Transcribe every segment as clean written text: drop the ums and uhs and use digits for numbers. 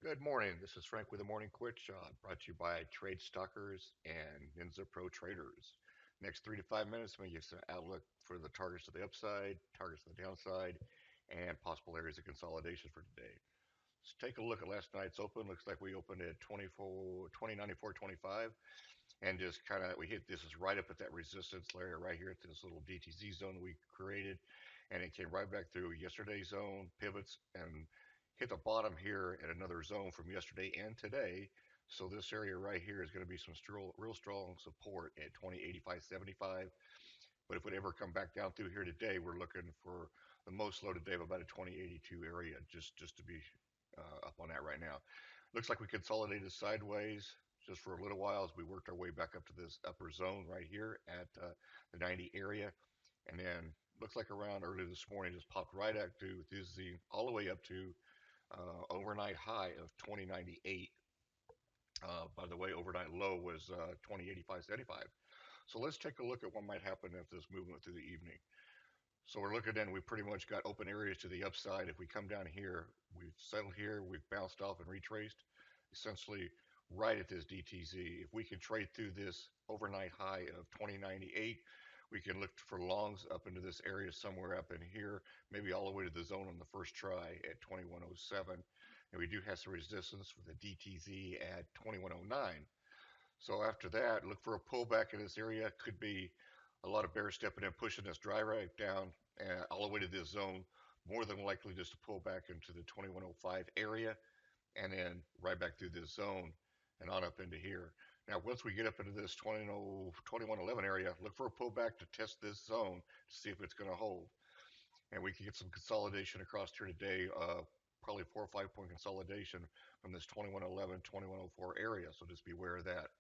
Good morning. This is Frank with the Morning Quit Shot, brought to you by Trade Stalkers and Ninja Pro Traders. Next 3 to 5 minutes, I'm going to give some outlook for the targets to the upside, targets to the downside, and possible areas of consolidation for today. Let's take a look at last night's open. Looks like we opened at 2094.25 and just kind of we hit this is right up at that resistance area right here at this little DTZ zone we created, and it came right back through yesterday's zone pivots and hit the bottom here at another zone from yesterday and today. So this area right here is going to be some real strong support at 2085.75. But if it ever come back down through here today, we're looking for the most low today of about a 2082 area, just to be up on that right now. Looks like we consolidated sideways just for a little while as we worked our way back up to this upper zone right here at the 90 area. And then looks like around early this morning just popped right up to this the all the way up to overnight high of 2098. By the way, overnight low was 2085.75. So let's take a look at what might happen if this movement through the evening. So we're looking in, we pretty much got open areas to the upside. If we come down here, we've settled here, we've bounced off and retraced, essentially right at this DTZ. If we can trade through this overnight high of 2098, we can look for longs up into this area somewhere up in here, maybe all the way to the zone on the first try at 2107. And we do have some resistance with the DTZ at 2109. So after that, look for a pullback in this area. Could be a lot of bears stepping in, pushing this dry right down all the way to this zone. More than likely just to pull back into the 2105 area and then right back through this zone and on up into here. Now, once we get up into this 2111 area, look for a pullback to test this zone to see if it's going to hold. And we can get some consolidation across here today, probably 4 or 5 point consolidation from this 2111, 2104 area. So just be aware of that.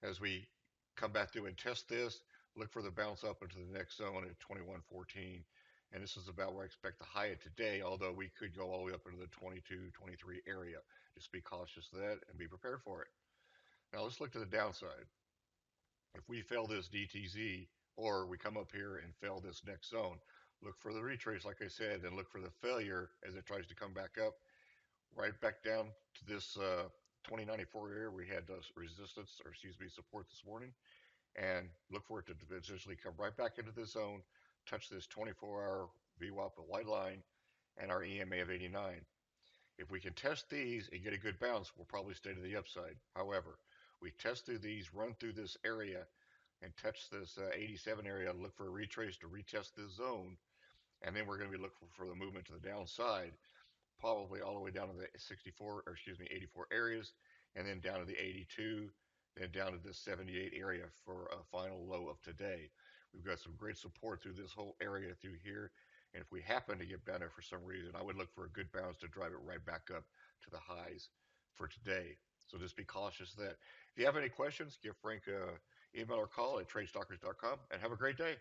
As we come back through and test this, look for the bounce up into the next zone at 2114. And this is about where I expect the high at today, although we could go all the way up into the 22, 23 area. Just be cautious of that and be prepared for it. Now let's look to the downside. If we fail this DTZ or we come up here and fail this next zone, look for the retrace, like I said, and look for the failure as it tries to come back up, right back down to this 2094 area. We had resistance, or excuse me, support this morning, and look for it to essentially come right back into the zone, touch this 24-hour VWAP white line, and our EMA of 89. If we can test these and get a good bounce, we'll probably stay to the upside. However, we test through these, run through this area, and touch this 87 area, look for a retrace to retest this zone, and then we're going to be looking for the movement to the downside, probably all the way down to the 64, or excuse me, 84 areas, and then down to the 82, then down to this 78 area for a final low of today. We've got some great support through this whole area through here. And if we happen to get better for some reason, I would look for a good bounce to drive it right back up to the highs for today. So just be cautious of that. If you have any questions, give Frank an email or call at tradestalkers.com and have a great day.